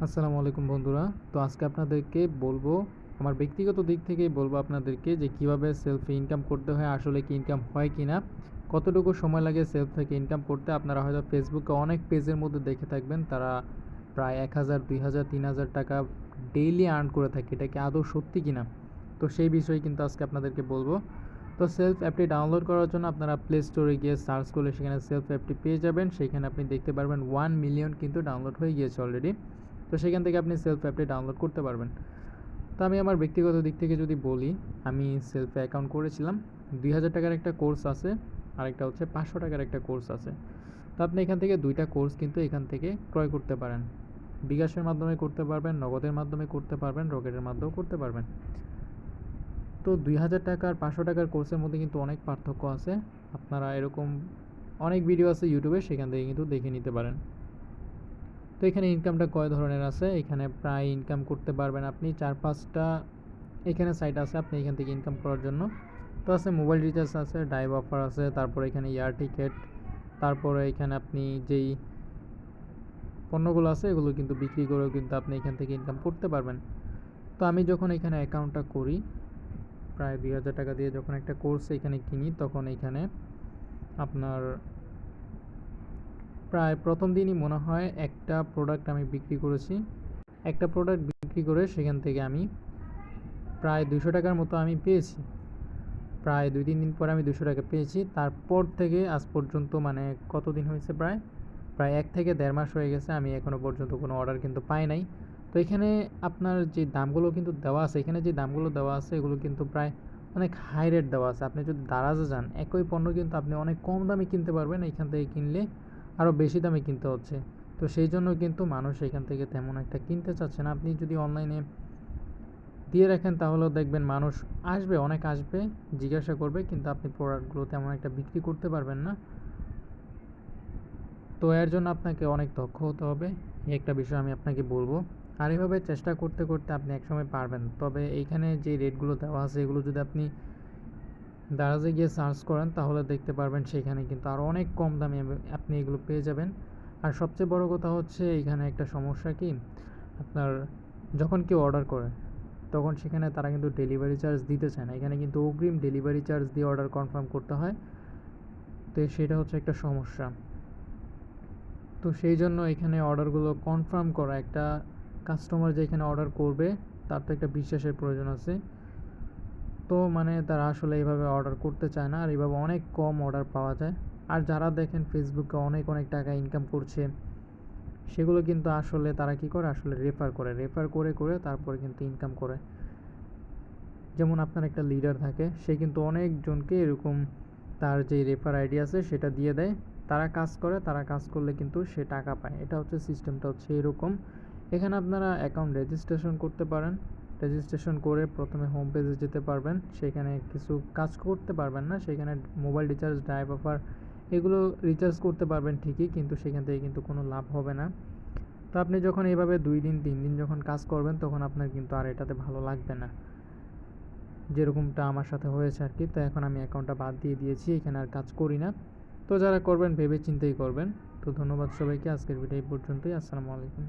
আসসালামু আলাইকুম বন্ধুরা। তো আজকে আপনাদেরকে বলবো, আমার ব্যক্তিগত দিক থেকেই বলবো আপনাদেরকে যে কিভাবে সেলফে ইনকাম করতে হয়, আসলে কি ইনকাম হয় কিনা, কতটুকু সময় লাগে সেলফ থেকে ইনকাম করতে। আপনারা হয়তো ফেসবুকে অনেক পেজের মধ্যে দেখে থাকবেন তারা প্রায় 1000, 2000, 3000 টাকা ডেইলি আর্ন করে থাকে। এটা কি আদৌ সত্যি কিনা? তো সেই বিষয়ে কিন্তু আজকে আপনাদেরকে বলবো। তো সেলফ অ্যাপটি ডাউনলোড করার জন্য আপনারা প্লে স্টোরে গিয়ে সার্চ করলে সেখানে সেলফ অ্যাপটি পেয়ে যাবেন। সেখানে আপনি দেখতে পারবেন 1 মিলিয়ন কিন্তু ডাউনলোড হয়ে গিয়েছে অলরেডি। তো সেখান থেকে আপনি সেলফ অ্যাপটি ডাউনলোড করতে পারবেন। তো আমি আমার ব্যক্তিগত দিক থেকে যদি বলি, আমি সেলফে অ্যাকাউন্ট করেছিলাম। 2000 টাকার একটা কোর্স আছে, আরেকটা হচ্ছে 500 টাকার একটা কোর্স আছে। তো আপনি এখান থেকে দুইটা কোর্স কিন্তু এখান থেকে ক্রয় করতে পারেন। বিকাশের মাধ্যমে করতে পারবেন, নগদের মাধ্যমে করতে পারবেন, রকেটের মাধ্যমেও করতে পারবেন। তো 2000 টাকা আর 500 টাকার কোর্সের মধ্যে কিন্তু অনেক পার্থক্য আছে। আপনারা এরকম অনেক ভিডিও আছে ইউটিউবে, সেখান থেকে কিন্তু দেখে নিতে পারেন। তো এখানে ইনকামটা কয় ধরনের আছে, এখানে প্রায় ইনকাম করতে পারবেন আপনি 4-5টা এখানে সাইট আছে আপনি এখান থেকে ইনকাম করার জন্য। তো আছে মোবাইল রিচার্জ আছে, ডাইভ অফার আছে, তারপরে এখানে এয়ার টিকেট, তারপরে এখানে আপনি যেই পণ্যগুলো আছে এগুলো কিন্তু বিক্রি করেও কিন্তু আপনি এখান থেকে ইনকাম করতে পারবেন। তো আমি যখন এখানে অ্যাকাউন্টটা করি, প্রায় 2000 টাকা দিয়ে যখন একটা কোর্স এখানে কিনি, তখন এখানে আপনার প্রায় প্রথম দিনই মনে হয় একটা প্রোডাক্ট আমি বিক্রি করেছি। একটা প্রোডাক্ট বিক্রি করে সেখান থেকে আমি প্রায় 200 টাকার মতো আমি পেয়েছি। প্রায় 2-3 দিন পরে আমি 200 টাকা পেয়েছি। তারপর থেকে আজ পর্যন্ত মানে কতদিন হয়েছে, প্রায় প্রায় 1 থেকে 1.5 মাস হয়ে গেছে, আমি এখনও পর্যন্ত কোনো অর্ডার কিন্তু পাই নাই। তো এখানে আপনার যে দামগুলো কিন্তু দেওয়া আছে, এখানে যে দামগুলো দেওয়া আছে এগুলো কিন্তু প্রায় অনেক হাই রেট দেওয়া আছে। আপনি যদি দারাজে যান, একই পণ্য কিন্তু আপনি অনেক কম দামে কিনতে পারবেন, এখান থেকে কিনলে আরও বেশি দামে কিনতে হচ্ছে। তো সেই জন্য কিন্তু মানুষ এখান থেকে তেমন একটা কিনতে চাচ্ছে না। আপনি যদি অনলাইনে দিয়ে রাখেন তাহলেও দেখবেন মানুষ আসবে, অনেক আসবে, জিজ্ঞাসা করবে, কিন্তু আপনি প্রোডাক্টগুলো তেমন একটা বিক্রি করতে পারবেন না। তো এর জন্য আপনাকে অনেক দক্ষ হতে হবে, এই একটা বিষয় আমি আপনাকে বলবো। আর এভাবে চেষ্টা করতে করতে আপনি একসময় পারবেন। তবে এইখানে যে রেটগুলো দেওয়া আছে এগুলো যদি আপনি দারাজে গিয়ে সার্চ করেন তাহলে দেখতে পারবেন সেখানে কিন্তু আরও অনেক কম দামে আপনি এগুলো পেয়ে যাবেন। আর সবচেয়ে বড় কথা হচ্ছে এইখানে একটা সমস্যা কি, আপনার যখন কেউ অর্ডার করে তখন সেখানে তারা কিন্তু ডেলিভারি চার্জ দিতে চায় না। এখানে কিন্তু অগ্রিম ডেলিভারি চার্জ দিয়ে অর্ডার কনফার্ম করতে হয়। তো সেটা হচ্ছে একটা সমস্যা। তো সেই জন্য এখানে অর্ডারগুলো কনফার্ম করা, একটা কাস্টমার যে এখানে অর্ডার করবে তার তো একটা বিশ্বাসের প্রয়োজন আছে। তো মানে তারা আসলে এইভাবে অর্ডার করতে চায় না, আর এইভাবে অনেক কম অর্ডার পাওয়া যায়। আর যারা দেখেন ফেসবুকে অনেক অনেক টাকা ইনকাম করছে, সেগুলো কিন্তু আসলে তারা কি করে, আসলে রেফার করে, রেফার করে করে তারপরে কিন্তু ইনকাম করে। যেমন আপনার একটা লিডার থাকে, সে কিন্তু অনেকজনকে এরকম তার যে রেফার আইডি আছে সেটা দিয়ে দেয়, তারা কাজ করে, তারা কাজ করলে কিন্তু সে টাকা পায়। এটা হচ্ছে সিস্টেমটা হচ্ছে এরকম। এখানে আপনারা অ্যাকাউন্ট রেজিস্ট্রেশন করতে পারেন। রেজিস্ট্রেশন করে প্রথমে হোম পেজে যেতে পারবেন, সেখানে কিছু কাজ করতে পারবেন না, সেখানে মোবাইল রিচার্জ, ড্রাইভ অফার এগুলো রিচার্জ করতে পারবেন ঠিকই, কিন্তু সেখান থেকে কিন্তু কোনো লাভ হবে না। তো আপনি যখন এইভাবে 2 দিন 3 দিন যখন কাজ করবেন তখন আপনার কিন্তু আর এটাতে ভালো লাগবে না, যেরকমটা আমার সাথে হয়েছে আর কি। তো এখন আমি অ্যাকাউন্টটা বাদ দিয়ে দিয়েছি, এখানে আর কাজ করি না। তো যারা করবেন ভেবে চিন্তেই করবেন। তো ধন্যবাদ সবাইকে, আজকের ভিডিও এই পর্যন্তই। আসসালামু আলাইকুম।